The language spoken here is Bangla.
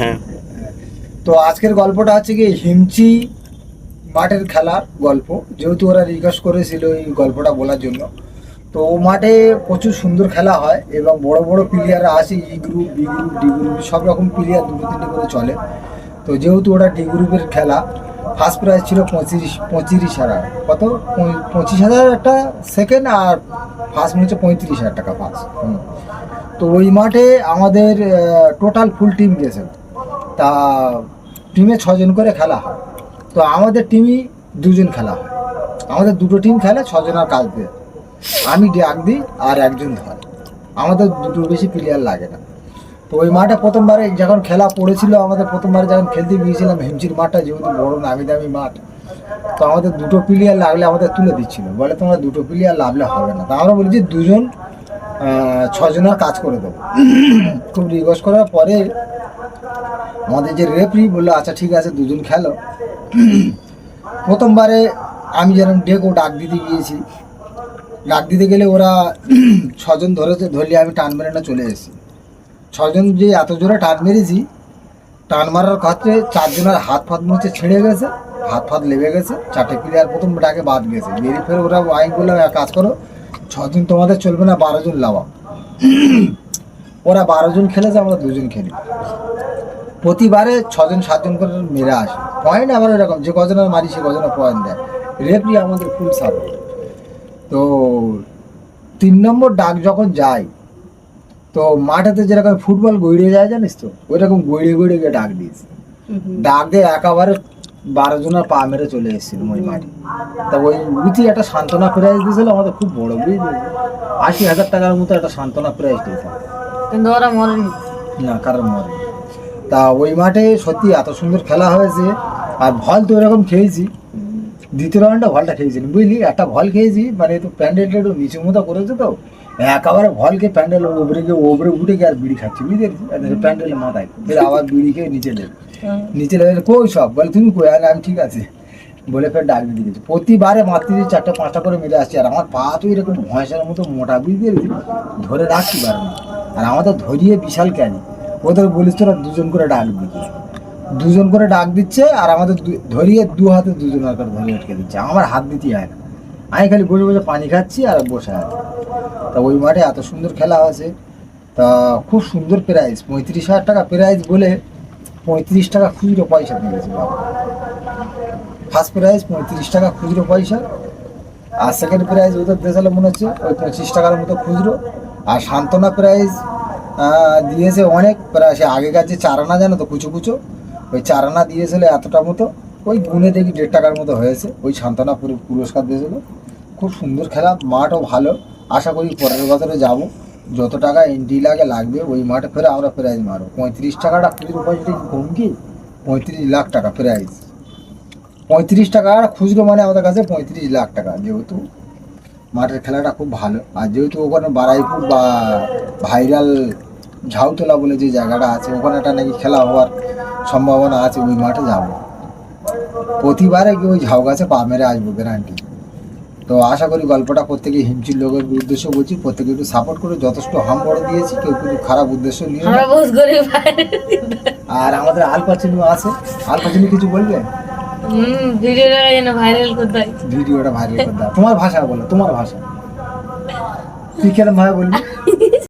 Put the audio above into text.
হ্যাঁ। তো আজকের গল্পটা হচ্ছে কি হিমচি মাঠের খেলার গল্প, যেহেতু ওরা রিকোয়েস্ট করেছিল এই গল্পটা বলার জন্য। তো ও মাঠে প্রচুর সুন্দর খেলা হয় এবং বড় বড় প্লেয়াররা আসে, E group, B group, D group, সব রকম প্লেয়ার দুটো তিনটে করে চলে। তো যেহেতু ওটা ডি গ্রুপের খেলা, ফার্স্ট প্রাইজ ছিল 25,000 কত 25,000 একটা সেকেন্ড, আর ফার্স্ট মনে হচ্ছে 35,000 টাকা ফার্স্ট। তো ওই মাঠে আমাদের টোটাল ফুল টিম গেছে। তা টিমে 6জন করে খেলা হয়। তো আমাদের টিমই 2জন খেলা হয়, আমাদের দুটো টিম খেলে 6জনের কাজ দিয়ে। আমি ডাক দিই আর একজন ধরে, আমাদের দুটোর বেশি প্লেয়ার লাগে না। তো ওই মাঠে প্রথমবারে যখন খেলা পড়েছিল, আমাদের প্রথমবারে যখন খেলতে গিয়েছিলাম হিমচির মাঠটা যেহেতু বড় নামি দামি মাঠ, তো আমাদের দুটো প্লেয়ার লাগলে আমাদের তুলে দিচ্ছিল, বলে তোমরা দুটো প্লেয়ার লাগলে হবে না। তা আমরা বলেছি 2জন 6জনের কাজ করে দেবো। খুব রিকোয়েস্ট করার পরে আমাদের যে রেফারি বললো আচ্ছা ঠিক আছে 2জন খেলো। প্রথমবারে আমি যেরকম ডাক দিতে গিয়েছি, ডাক দিতে গেলে ওরা 6জন ধরেছে, ধরলে আমি টান মেরে না চলে এসেছি। 6জন যে এত জোরে টান মেরেছি, টান মারার ক্ষেত্রে 4জনের হাত ফাত মুছে ছিঁড়ে গেছে, হাত ফাত লেগে গেছে। 4টে প্লেয়ার প্রথম ডাকে বাদ গেছে, বেরিয়ে ফের ওরা আমি বললাম এক কাজ করো, 6জন তোমাদের চলবে না, 12জন লাগাও। ওরা 12জন খেলেছে, আমরা 2জন খেলি। প্রতিবারে 6জন 7জন করে মেরে আসে, পয়েন্ট আমার এরকম যে কজনের মারি সে কজনের পয়েন্ট দেয়। রেফারি আমাদের ফুল সাপোর্ট। তো 3 নম্বর ডাক যখন যায়, তো মাঠেতে যেরকম ফুটবল গড়িয়ে যায় জানিস তো, ওইরকম গড়িয়ে গড়িয়ে গিয়ে ডাক দিয়েছে। ডাক দিয়ে একেবারে 12জনের পা মেরে চলে এসেছিল ওই মাঠে। তা ওই বুঝি একটা সান্ত্বনা প্রাইজ দিয়েছিল আমাদের, খুব বড় বুঝলি, 80,000 টাকার মতো একটা সান্ত্বনা প্রাইজ দিয়েছিল। কিন্তু ওরা মরেনি না, কারণ মরে। তা ওই মাঠে সত্যি এত সুন্দর খেলা হয়েছে। আর ভল তো এরকম খেয়েছি, দ্বিতীয় রাউন্ডে ভলটা খেয়েছি বুঝলি, একটা ভল খেয়েছি, মানে তো প্যান্ডেলটা একটু নিচু মতো করেছে, তো একেবারে ভলকে প্যান্ডেল ওপরে উঠে গিয়ে আর বিড়ি খাচ্ছি বুঝতে পেরেছি, প্যান্ডেলের মাথায় ফের আবার বিড়ি খেয়ে নিচে নেবে, নিচে নেবে কই সব বলে তুমি কই, আর আমি ঠিক আছে বলে ফের ডাক দিয়ে দিয়েছি। প্রতিবারে মাতৃ 4টে 5টা করে মেরে আসছি, আর আমার পা তো এরকম ভয়সার মতো মোটা বুঝতে পেরেছি, ধরে রাখতে পারে না। আর আমাদের ধরিয়ে বিশাল ক্যানি, ওদের বলিস তোরা 2জন করে ডাক দিচ্ছে, 2জন করে ডাক দিচ্ছে, আর আমাদের ধরিয়ে 2 হাতে 2জনের করে ধরিয়ে আটকে দিচ্ছে, আমার হাত দিতে হয় না, আমি খালি বসে বসে পানি খাচ্ছি আর বসে আছি। তা ওই মাঠে এত সুন্দর খেলা হয়েছে। তা খুব সুন্দর প্রাইজ, 35,000 টাকা প্রাইজ বলে 35 টাকা খুচরো পয়সা দিয়েছে বাবা। ফার্স্ট প্রাইজ 35 টাকা খুচরো পয়সা, আর সেকেন্ড প্রাইজ ওদের দেশালে মনে হচ্ছে ওই 25 টাকার মতো খুচরো। আর সান্ত্বনা প্রাইজ দিয়েছে অনেক, প্রায় সে আগেকার যে 4 আনা জানো তো কুচো কুচো, ওই 4 আনা দিয়েছিল এতটা মতো, ওই গুনে দেখি 1.5 টাকার মতো হয়েছে, ওই সান্ত্বনা পুরস্কার দিয়েছিল। খুব সুন্দর খেলা, মাঠও ভালো। আশা করি পরের বছরে যাব, যত টাকা এন্ট্রি লাগবে ওই মাঠে ফেরে আমরা প্রাইজ মারো। 35 টাকাটা খুচরো পয়সাটা কি কম কি, 35 লাখ টাকা প্রাইজ। 35 টাকা খুচরো মানে আমাদের কাছে 35 লাখ টাকা। যেহেতু মাঠের খেলাটা খুব ভালো, আর যেহেতু ওখানে বারাইপুর বা ভাইরাল ঝাউতলা বলে যে জায়গাটা আছে, ওখানে একটা নাকি খেলা হওয়ার সম্ভাবনা আছে, ওই মাঠে যাবো। প্রতিবারে কি ওই ঝাউ গাছে পা মেরে আসবো গ্যারান্টি। তো আশা করি গল্পটা প্রত্যেকে হিমচির লোকের উদ্দেশ্য বলছি, প্রত্যেকে একটু সাপোর্ট করে, যথেষ্ট হাম বড় দিয়েছি, কেউ কিছু খারাপ উদ্দেশ্য নিয়ে। আর আমাদের আলপাচিনু আছে, আলপাচিনু কিছু বলবে? ভিডিওটা ভাইরাল করতে ভিডিওটা ভাইরাল করতে, তোমার ভাষা বলো, তোমার ভাষা তুই কেরম ভাবে বলবি?